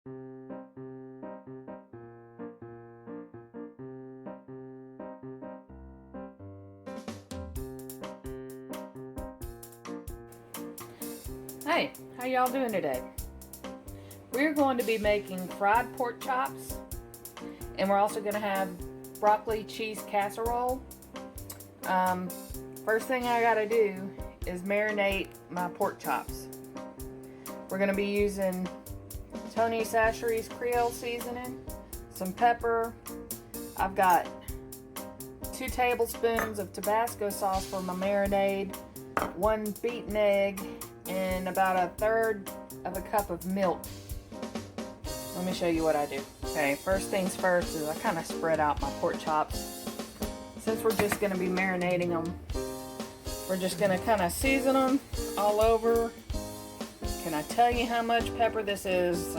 Hey, how y'all doing today? We're going to be making fried pork chops, and we're also going to have broccoli cheese casserole. First thing I gotta do is marinate my pork chops. We're going to be using Tony Chachere's Creole seasoning, some pepper. I've got 2 tablespoons of Tabasco sauce for my marinade, 1 beaten egg, and about 1/3 of a cup of milk. Let me show you what I do. Okay, first things first is I kind of spread out my pork chops. Since we're just going to be marinating them, we're just going to kind of season them all over. Can I tell you how much pepper this is?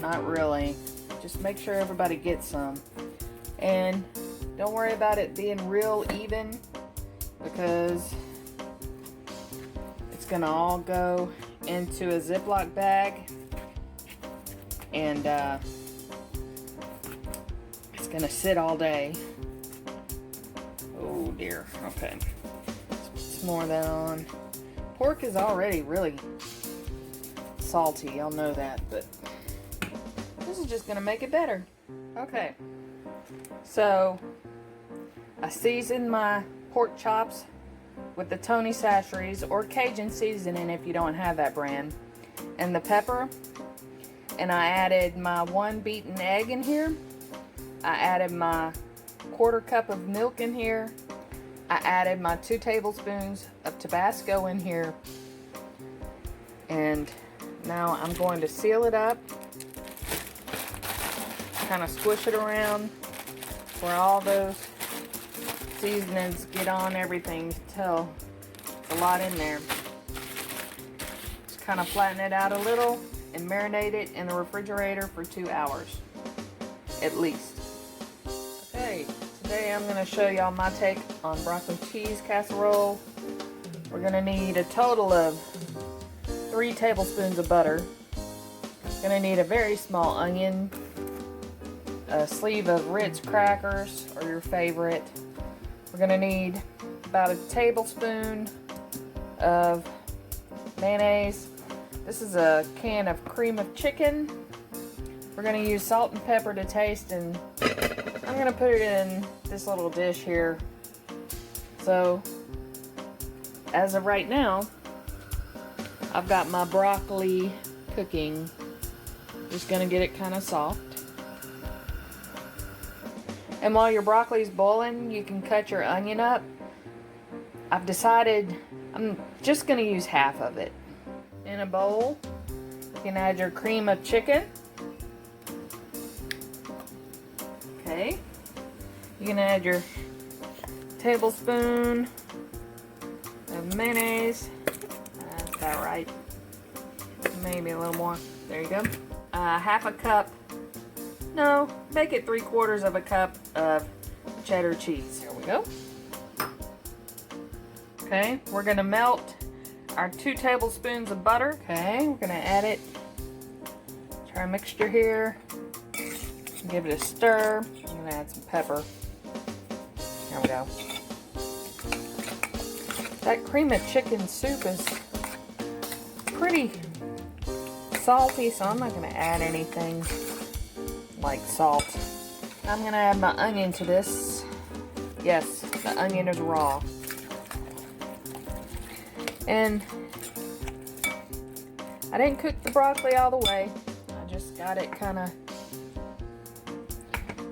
Not really. Just make sure everybody gets some. And don't worry about it being real even, because it's gonna all go into a Ziploc bag, and it's gonna sit all day. Oh dear. Okay, let's put some more of that on. Pork is already really salty, y'all know that, but this is just gonna make it better. Okay, so I seasoned my pork chops with the Tony Chachere's or Cajun seasoning if you don't have that brand, and the pepper, and I added my 1 beaten egg in here. I added my 1/4 cup of milk in here. I added my 2 tablespoons of Tabasco in here, and now I'm going to seal it up, kind of squish it around where all those seasonings get on everything till it's a lot in there. Just kind of flatten it out a little and marinate it in the refrigerator for 2 hours at least. Okay, today I'm going to show y'all my take on broccoli cheese casserole. We're going to need a total of 3 tablespoons of butter. Going to need a very small onion, a sleeve of Ritz crackers or your favorite. We're going to need about 1 tablespoon of mayonnaise. This is a can of cream of chicken. We're going to use salt and pepper to taste, and I'm going to put it in this little dish here. So, as of right now, I've got my broccoli cooking. Just going to get it kind of soft. And while your broccoli's boiling, you can cut your onion up. I've decided I'm just going to use half of it. In a bowl, you can add your cream of chicken. Okay. You can add your tablespoon of mayonnaise. That's about right. Maybe a little more. There you go. Half a cup. No, make it 3/4 of a cup of cheddar cheese. There we go. Okay, we're gonna melt our 2 tablespoons of butter. Okay, we're gonna add it to our mixture here. Give it a stir. I'm gonna add some pepper. There we go. That cream of chicken soup is pretty salty, so I'm not gonna add anything like salt. I'm gonna add my onion to this. Yes, the onion is raw. And I didn't cook the broccoli all the way. I just got it kind of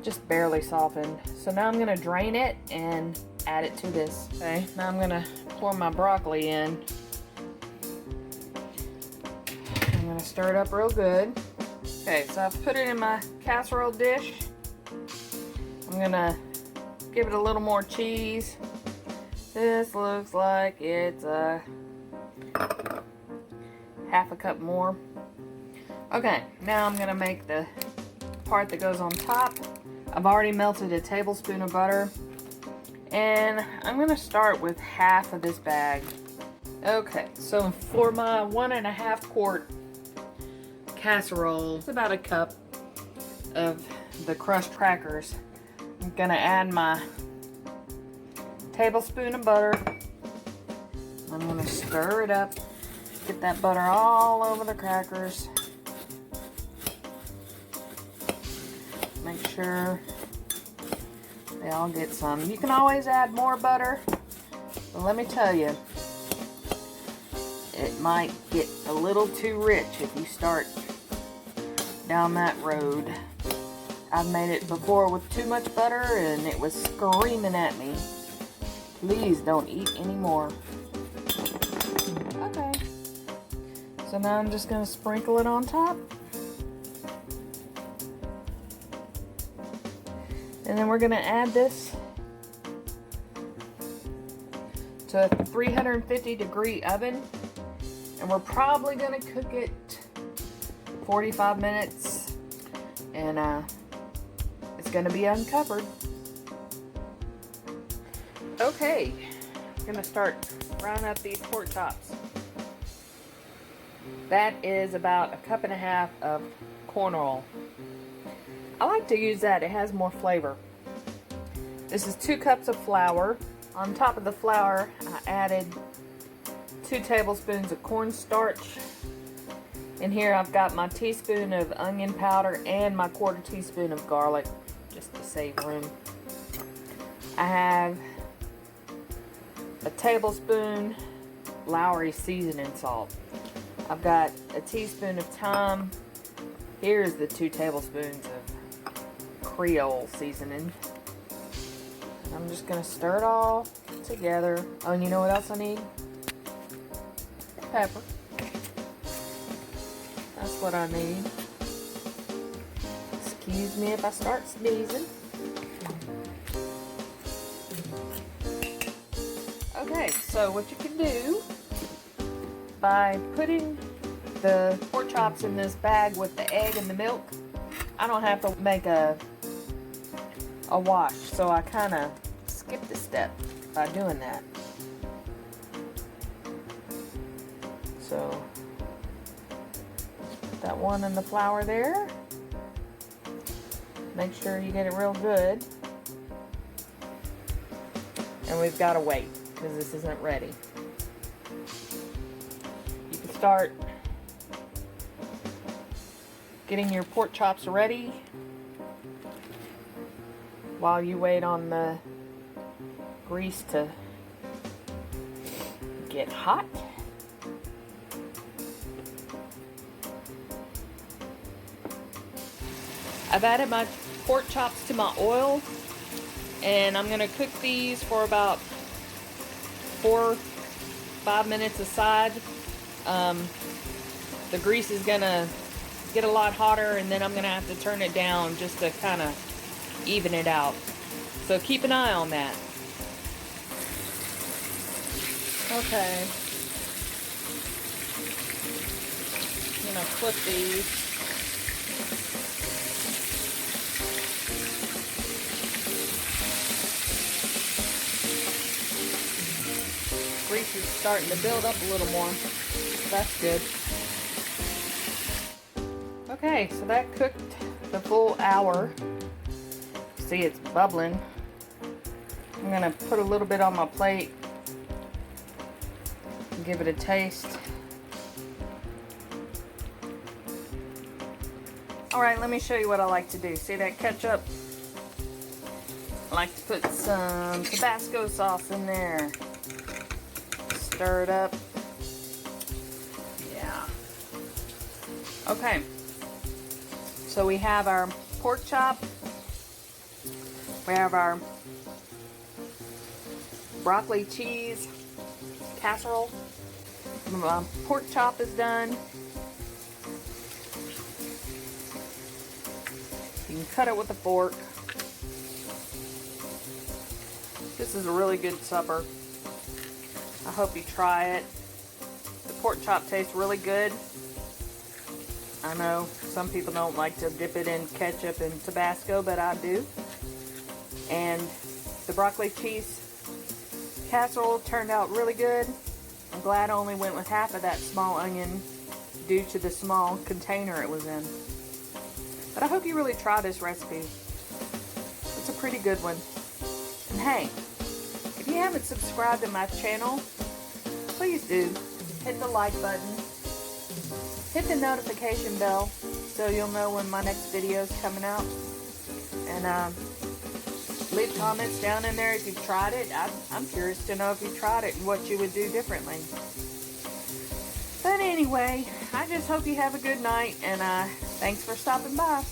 just barely softened. So now I'm gonna drain it and add it to this. Okay, now I'm gonna pour my broccoli in. I'm gonna stir it up real good. Okay, so I've put it in my casserole dish. I'm gonna give it a little more cheese. This looks like it's half a cup more. Okay, now I'm gonna make the part that goes on top. I've already melted 1 tablespoon of butter, and I'm gonna start with half of this bag. Okay, so for my 1.5 quart casserole. It's about a cup of the crushed crackers. I'm gonna add my tablespoon of butter. I'm gonna stir it up. Get that butter all over the crackers. Make sure they all get some. You can always add more butter, but let me tell you, it might get a little too rich if you start down that road. I've made it before with too much butter and it was screaming at me, please don't eat any more. Okay, so now I'm just going to sprinkle it on top. And then we're going to add this to a 350 degree oven. And we're probably going to cook it 45 minutes. And it's going to be uncovered. Okay, I'm going to start frying up these pork chops. That is about 1.5 cups of corn oil. I like to use that, it has more flavor. This is 2 cups of flour. On top of the flour, I added 2 tablespoons of cornstarch. In here I've got my teaspoon of onion powder and my 1/4 teaspoon of garlic, just to save room. I have a tablespoon Lowry seasoning salt. I've got a teaspoon of thyme. Here's the 2 tablespoons of Creole seasoning. I'm just going to stir it all together. Oh, and you know what else I need? Pepper. That's what I need. Excuse me if I start sneezing. Okay, so what you can do by putting the pork chops in this bag with the egg and the milk, I don't have to make a wash, so I kind of skipped a step by doing that. So put that one in the flour there. Make sure you get it real good. And we've got to wait because this isn't ready. You can start getting your pork chops ready while you wait on the grease to get hot. I've added my pork chops to my oil, and I'm going to cook these for about 4-5 minutes aside. The grease is going to get a lot hotter, and then I'm going to have to turn it down just to kind of even it out. So keep an eye on that. Okay. I'm going to flip these. Grease is starting to build up a little more. That's good. Okay, so that cooked the full hour. See, it's bubbling. I'm gonna put a little bit on my plate and give it a taste. Alright, let me show you what I like to do. See that ketchup? I like to put some Tabasco sauce in there. Stir it up. Yeah. Okay. So we have our pork chop. We have our broccoli cheese casserole. My pork chop is done. You can cut it with a fork. This is a really good supper. I hope you try it. The pork chop tastes really good. I know some people don't like to dip it in ketchup and Tabasco, but I do. And the broccoli cheese casserole turned out really good. I'm glad I only went with half of that small onion due to the small container it was in. But I hope you really try this recipe. It's a pretty good one. And hey, if you haven't subscribed to my channel, please do. Hit the like button. Hit the notification bell so you'll know when my next video is coming out. And leave comments down in there if you've tried it. I'm curious to know if you tried it and what you would do differently. But anyway, I just hope you have a good night, and thanks for stopping by.